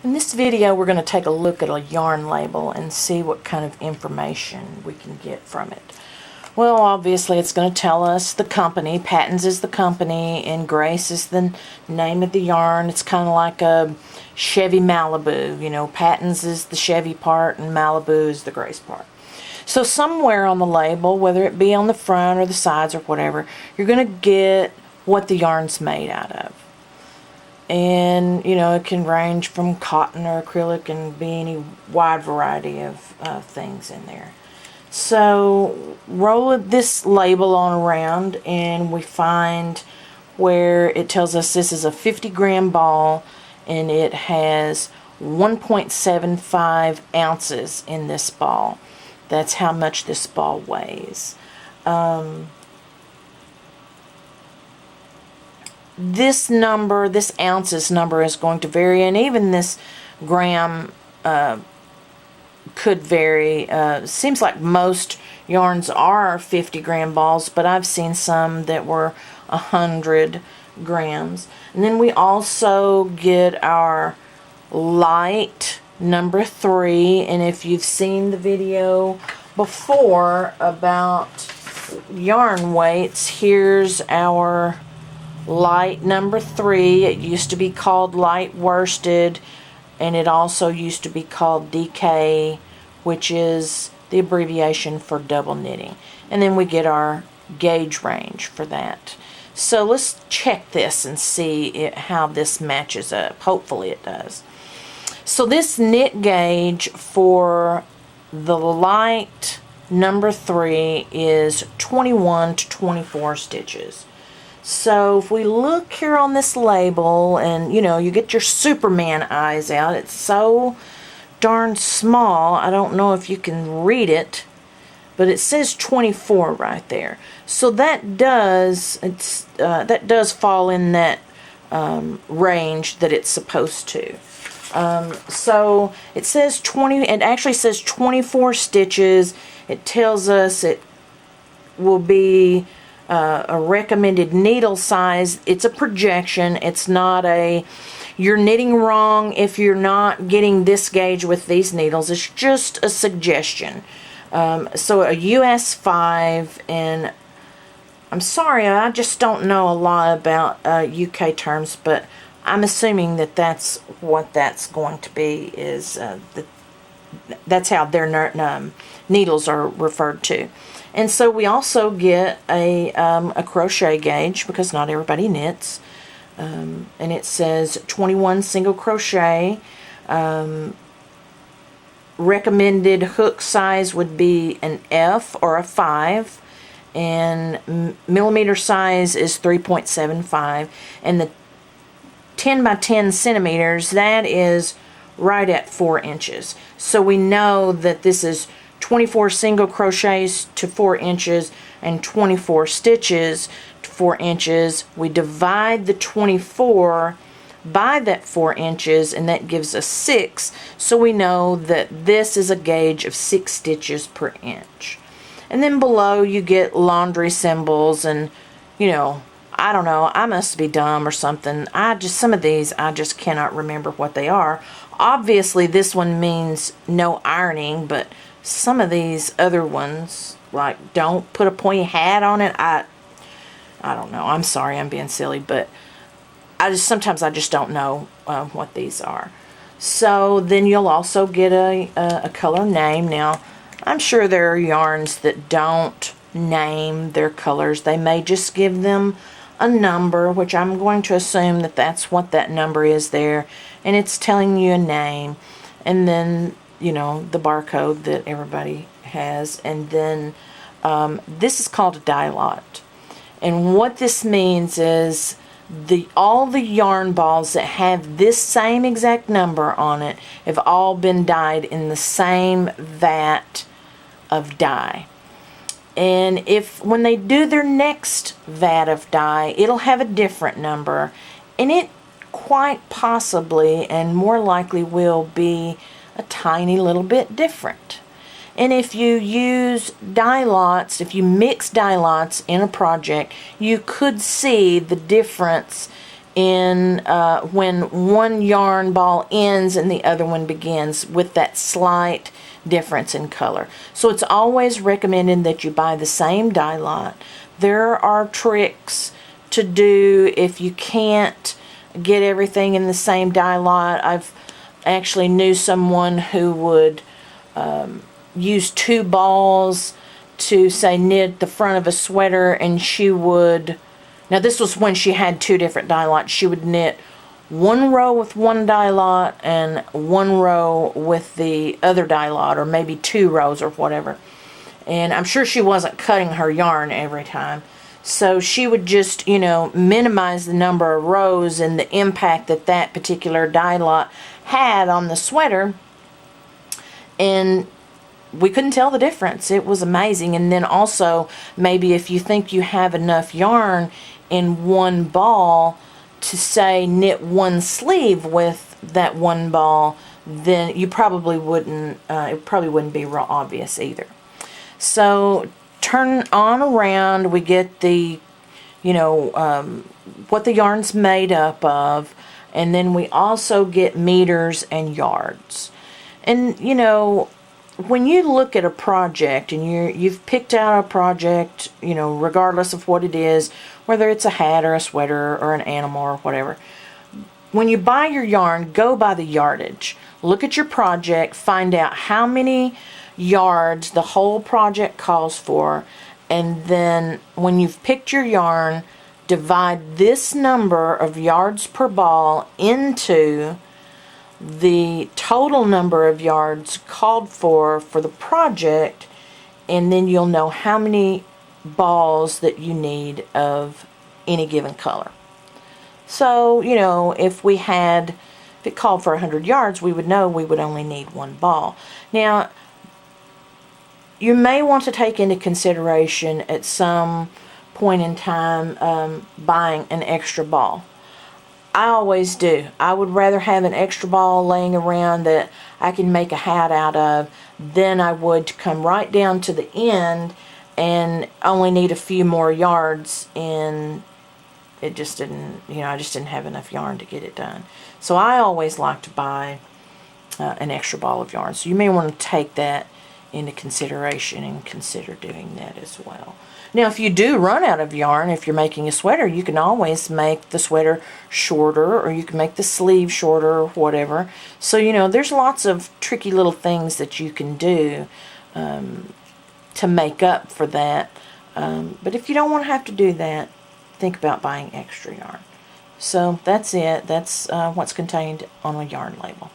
In this video, we're going to take a look at a yarn label and see what kind of information we can get from it. Well, obviously, it's going to tell us the company. Patons is the company, and Grace is the name of the yarn. It's kind of like a Chevy Malibu. You know, Patons is the Chevy part, and Malibu is the Grace part. So somewhere on the label, whether it be on the front or the sides or whatever, you're going to get what the yarn's made out of. And, you know, it can range from cotton or acrylic and be any wide variety of things in there. So roll this label on around and we find where it tells us this is a 50-gram ball and it has 1.75 ounces in this ball. That's how much this ball weighs. This number, this ounces number, is going to vary, and even this gram could vary. Seems like most yarns are 50-gram balls, but I've seen some that were 100 grams. And then we also get our light number 3, and if you've seen the video before about yarn weights, here's our light number 3. It used to be called light worsted, and it also used to be called DK, which is the abbreviation for double knitting. And then we get our gauge range for that. So let's check this and see how this matches up. Hopefully it does. So this knit gauge for the light number 3 is 21 to 24 stitches. So if we look here on this label, and you know, you get your Superman eyes out, it's so darn small, I don't know if you can read it, but it says 24 right there. So that does fall in that range that it's supposed to. So it says 20, it actually says 24 stitches. It tells us it will be a recommended needle size. It's a projection. It's not a you're knitting wrong if you're not getting this gauge with these needles. It's just a suggestion. So a US 5, and I'm sorry, I just don't know a lot about UK terms, but I'm assuming that that's what that's going to be, is that's how their needles are referred to. And so we also get a crochet gauge, because not everybody knits. And it says 21 single crochet. Recommended hook size would be an F or a 5. And millimeter size is 3.75. And the 10 by 10 centimeters, that is right at 4 inches. So we know that this is 24 single crochets to 4 inches and 24 stitches to 4 inches. We divide the 24 by that 4 inches, and that gives us 6. So we know that this is a gauge of 6 stitches per inch. And then below you get laundry symbols, and you know, I don't know, I must be dumb or something. Some of these I just cannot remember what they are. Obviously this one means no ironing, but some of these other ones, like don't put a pointy hat on it, I don't know. I'm sorry, I'm being silly, but sometimes I just don't know what these are. So then you'll also get a color name. Now, I'm sure there are yarns that don't name their colors. They may just give them a number, which I'm going to assume that that's what that number is there, and it's telling you a name, and then you know, the barcode that everybody has. And then this is called a die lot, and what this means is all the yarn balls that have this same exact number on it have all been dyed in the same vat of dye. And when they do their next vat of dye, it'll have a different number, and it quite possibly and more likely will be a tiny little bit different. And if you use dye lots, if you mix dye lots in a project, you could see the difference in when one yarn ball ends and the other one begins, with that slight difference in color. So it's always recommended that you buy the same dye lot. There are tricks to do if you can't get everything in the same dye lot. I've actually knew someone who would use 2 balls to, say, knit the front of a sweater, and she would, now this was when she had 2 different dye lots, she would knit 1 row with one dye lot and 1 row with the other dye lot, or maybe 2 rows or whatever. And I'm sure she wasn't cutting her yarn every time. So she would just, minimize the number of rows and the impact that that particular dye lot had on the sweater. And we couldn't tell the difference. It was amazing. And then also, maybe if you think you have enough yarn in one ball to, say, knit 1 sleeve with that 1 ball, then you probably wouldn't, it probably wouldn't be real obvious either. So turn on around, we get the, what the yarn's made up of, and then we also get meters and yards. And, when you look at a project and you've picked out a project, regardless of what it is, whether it's a hat or a sweater or an animal or whatever, when you buy your yarn, go by the yardage. Look at your project, find out how many yards the whole project calls for, and then when you've picked your yarn, divide this number of yards per ball into the total number of yards called for the project, and then you'll know how many balls that you need of any given color. So, if it called for 100 yards, we would know we would only need 1 ball. Now, you may want to take into consideration at some point in time buying an extra ball. I always do. I would rather have an extra ball laying around that I can make a hat out of than I would to come right down to the end and only need a few more yards, and it just didn't, I just didn't have enough yarn to get it done. So I always like to buy an extra ball of yarn. So you may want to take that into consideration and consider doing that as well. Now, if you do run out of yarn, if you're making a sweater, you can always make the sweater shorter, or you can make the sleeve shorter, or whatever. So, there's lots of tricky little things that you can do to make up for that. But if you don't want to have to do that, think about buying extra yarn. So that's it. That's what's contained on a yarn label.